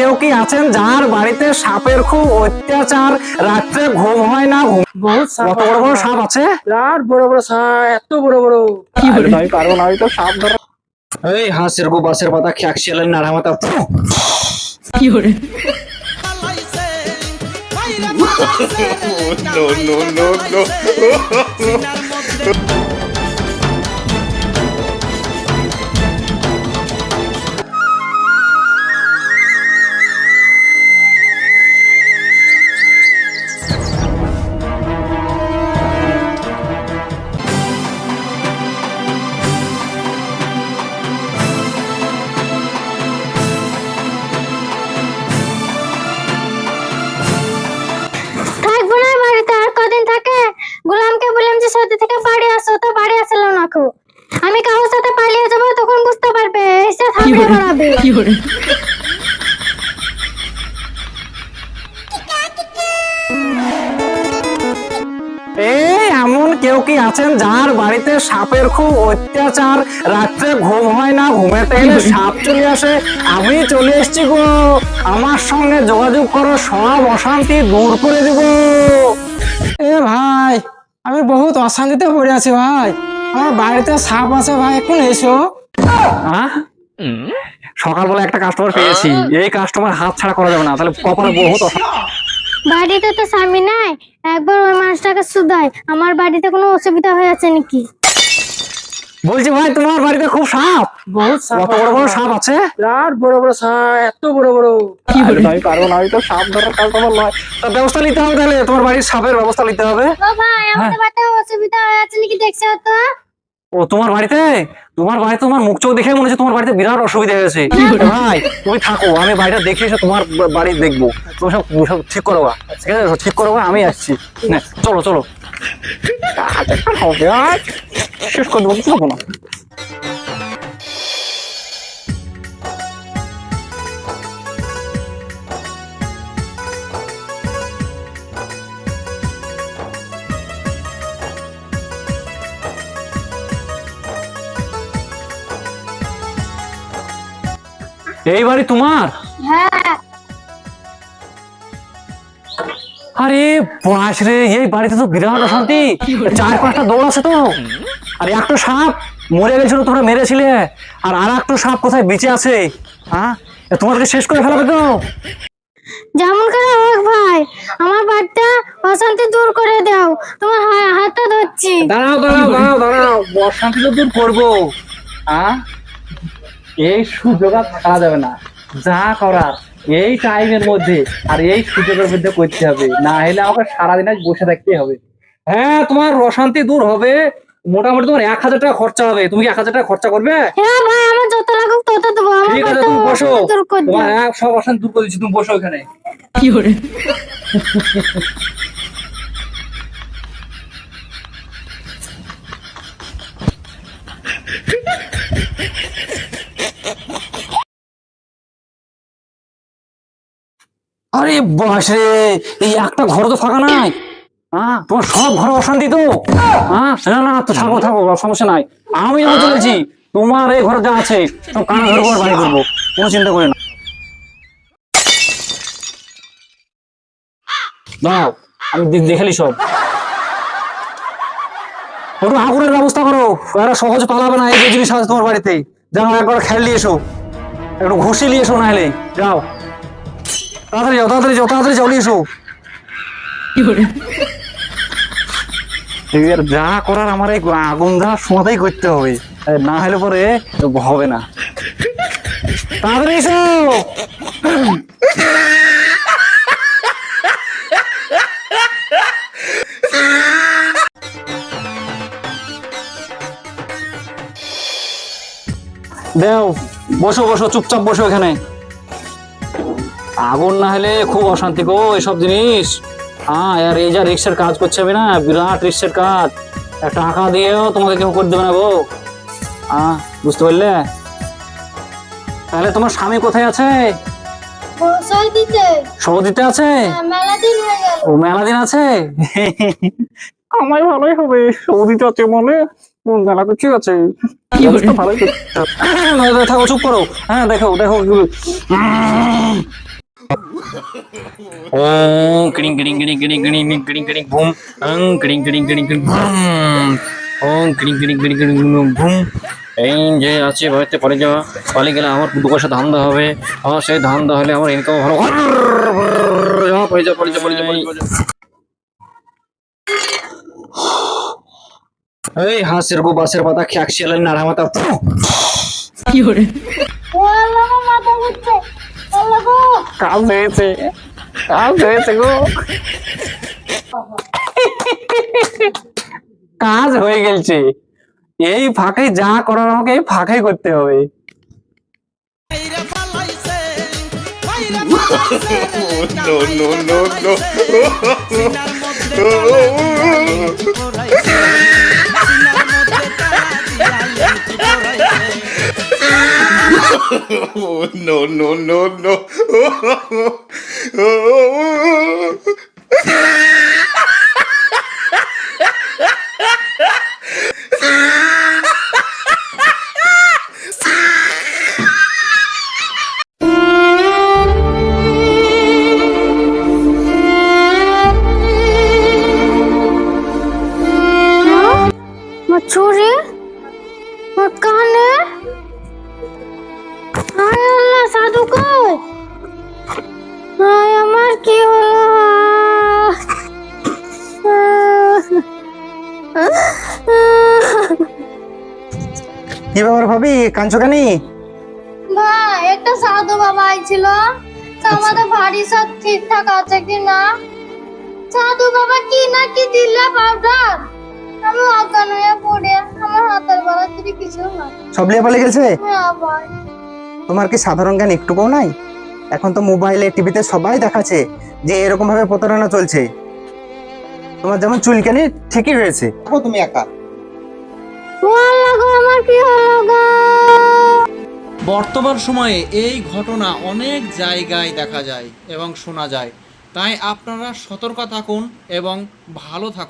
কেউ কি আছেন যার বাড়িতে সাপের খুব অত্যাচার, রাত্রে ঘুম হয় না? বহুত সাপ, কত বড় বড় সাপ আছে? বিরাট বড় বড় সাপ, এত বড় বড়। আমি পারবো না, আমি তো সাপ ধরা। এই হাঁসের গো বাসের পাতা খেয়াকছিলেন না রামাতা। কি করে? থাকবো না বাড়িতে, আর কদিন থাকে। গোলামকে বললাম যে সৌদি থেকে বাড়ি আসো, তো বাড়ি আসলো না কো। আমি কারোর সাথে পালিয়ে যাবো, তখন বুঝতে পারবে এসে থামড়ে মারাবে। কি করে? এই এমন কেউ কি আছেন যার বাড়িতে সাপের খুব অত্যাচার, রাত্রে ঘুম হয় না, ঘুমেতে গেলে সাপ চলে আসে? আমি চলে এসেছি গো, আমার সঙ্গে যোগাযোগ করো, সব অশান্তি দূর করে দেব। এ ভাই, আমি বহুত অশান্তিতে পড়ে আছি ভাই। আমার বাড়িতে সাপ আছে ভাই, এখন এসো। আহ? সকালবেলা একটা কাস্টমার পেয়েছি, এই কাস্টমার হাত ছাড়া করা যাবে না, তাহলে কপালে বহুত বাড়িতে তো স্বামী নাই, একবার ওই মানুষটাকে শুধাই আমার বাড়িতে কোনো অসুবিধা হয়ে আছে নাকি। বলছি ভাই, তোমার বাড়িতে খুব সাপ? বহুত সাপ, কত বড় বড় সাপ আছে? বিরাট বড় বড় সাপ, এত বড় বড়। আমি পারবো না, আমি তো সাপ ধরার কাস্টমার নয়। তার ব্যবস্থা নিতে হবে, তাহলে তোমার বাড়ির সাপের ব্যবস্থা নিতে হবে। ও ভাই, আমাদের বাড়িতে অসুবিধা হয়ে আছে নাকি দেখছো তো? ও তোমার বাড়িতে তোমার মুখ চোখ দেখে মনে হচ্ছে তোমার বাড়িতে বিরাট অসুবিধা হয়েছে। ভাই তুমি থাকো, আমি বাড়িটা দেখে এসে তোমার বাড়ি দেখবো। তুমি সব সব ঠিক করো গা, ঠিক আছে? ঠিক করো গা, আমি আসছি। না, চলো চলো। হবে আর শেষ করে দেবো, কিছু হবো না। এই বাড়ি তোমার? হ্যাঁ। আরে বাস রে, এই বাড়িতে তো বিরাট অশান্তি, 4-5টা দৌড় আছে তো। আর একটা সাপ মরে গেছিল, তোমরা মেরেছিলে, আর একটা সাপ কোথায় বেঁচে আছে? হ্যাঁ, তোমাদেরকে শেষ করে ফেলাবে তো। যেমন করে হোক ভাই, আমার বাড়িটা অশান্তি দূর করে দাও, তোমার হাতটা ধরছি। দাঁড়াও দাঁড়াও দাঁড়াও দাঁড়াও, অশান্তি তো দূর করবো। এই সুযোগ আর থাকা যাবে না, যা করার এই টাইমের মধ্যে আর এই সুযোগের মধ্যে করতে হবে, না হলে আমাকে সারাদিন আজ বসে থাকতে হবে। হ্যাঁ, তোমার অশান্তি দূর হবে, মোটামুটি তোমার 1000 টাকা খরচা হবে। তুমি কি 1000 টাকা খরচা করবে? হ্যাঁ ভাই, আমার যত লাগুক তত দেবো। আমার ঠিক আছে, বাড়িটা তুমি বসো, অশান্তি দূর করে তোমার দাও। সব অশান্তি দূর করে দিচ্ছি, তুমি বসো এখানে। কি করে? আরে বাস রে, এই একটা ঘর তো ফাঁকা নাই। তোমার সব ঘরে অশান্তি তো। না না, তো থাকো থাকো, সমস্যা নাই। আমি যখন চলেছি, তোমার এই ঘরে যা আছে সব কানা ঘর করে বাড়ি করবো, কোনো চিন্তা করে না। দাও, আমি দেখেলি সব। একটু আগুনের ব্যবস্থা করো, এরা সহজে পালাবে না। এই যে জিনিস আছে তোমার বাড়িতে, যাও একবার খেয়াল নিয়ে এসো, একটু ঘষে নিয়ে এসো, না হলে যাও, তাড়াতাড়ি যাও তাড়াতাড়ি যাও তাড়াতাড়ি যাও, নিয়ে এসো। কি করে? এবার যা করার আমার এই আগুন ধরার সময়তেই করতে হবে, না হলে পরে হবে না। তাড়াতাড়ি এসো। দেও, বসো বসো, চুপচাপ বসো এখানে। আগুন না হলে খুব অশান্তি গো এসব জিনিস। আর এই যা রিক্সের কাজ করছে, আমি না বিরাট রিক্সের কাজ, টাকা দিয়েও তোমাকে কেউ করে দেবে না গো। বুঝতে পারলে? তাহলে তোমার স্বামী কোথায় আছে? সৌদিতে আছে? মেলা দিন হয়ে গেল। ও মেলা দিন আছে। আমায় ভালোই হবে, সৌদিতে আছে মানে। দাঁড়া তো ঠিক আছে কি হলো? অবস্থা ভালোই তো। থাকো চুপ করো। হ্যাঁ দেখো দেখো ওম কিড়িং কিড়িং কিড়িং কিড়িং কিড়িং কিড়িং কিড়িং বুম কিড়িং কিড়িং কিড়িং কিড়িং বুম ওম কিড়িং কিড়িং কিড়িং কিড়িং বুম। এই যে আছে বাড়িতে পালিয়ে যাওয়া, পালিয়ে গেলে আমার 2 পয়সা ধান্দা হবে, আমার সেই ধান্দা হলে আমার ইনকাম ভালো। পালিয়ে যাও পালিয়ে যাও পালিয়ে যাও পালিয়ে যাও। এই হাঁসের গো বাসের পাতা খ্যাকশিয়ালের নাড়া মাথা। কি hore ও আল্লাহ, আমার মাথা ঘুরছে। আল্লাহ গো, কাজ হয়েছে, কাজ হয়েছে গো, কাজ হয়ে গেছে। এই ফাঁকে যা করার আমাকে এই ফাঁকাই করতে হবে। No, no, no, no. আমার চুরি, আমার কানে। হায় আল্লাহ, সাধু কই? হায় আমার কি হলো? কি ব্যাপার ভাবি, কাঁদছো কেন? ভাই, একটা সাধু বাবা আইছিল, তো আমাদের বাড়ি সব ঠিকঠাক আছে কি না? সাধু বাবা কি না কি দিলে পাউডার, আমি অজ্ঞান হয়ে পড়ে আমার হাতের বেলা থেকে কিছু না। সব লিয়ে পালিয়ে গেছে? হ্যাঁ ভাই। তোমার কি সাধারণ জ্ঞান একটুকুও নাই? এখন তো মোবাইলে টিভিতে সবাই দেখাচ্ছে যে এরকম ভাবে প্রতারণা চলছে। তোমার যেমন চুলকানি ঠিকই হয়েছে, তুমি একা। ও আল্লাহ গো, আমার কি হলো গো? বর্তমান সময়ে এই ঘটনা অনেক জায়গায় দেখা যায় এবং শোনা যায়, তাই আপনারা সতর্ক থাকুন এবং ভালো থাকুন।